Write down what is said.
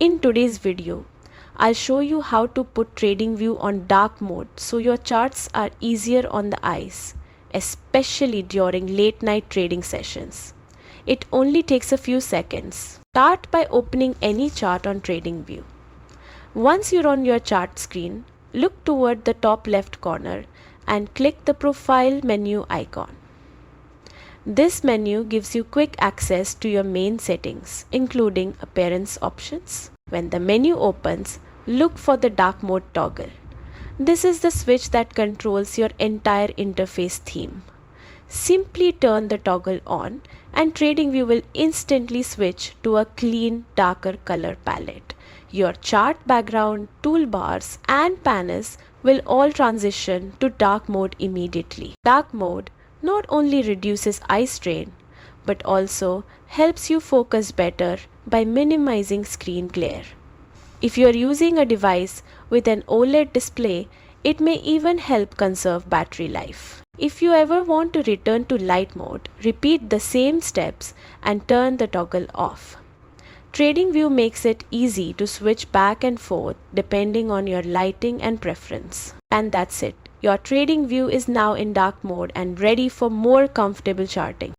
In today's video, I'll show you how to put TradingView on dark mode so your charts are easier on the eyes, especially during late night trading sessions. It only takes a few seconds. Start by opening any chart on TradingView. Once you're on your chart screen, look toward the top left corner and click the profile menu icon. This menu gives you quick access to your main settings, including appearance options. When the menu opens, look for the dark mode toggle. This is the switch that controls your entire interface theme. Simply turn the toggle on and TradingView will instantly switch to a clean, darker color palette. Your chart background, toolbars and panels will all transition to dark mode immediately. Dark mode not only reduces eye strain, but also helps you focus better by minimizing screen glare. If you are using a device with an OLED display, it may even help conserve battery life. If you ever want to return to light mode, repeat the same steps and turn the toggle off. TradingView makes it easy to switch back and forth depending on your lighting and preference. And that's it. Your TradingView is now in dark mode and ready for more comfortable charting.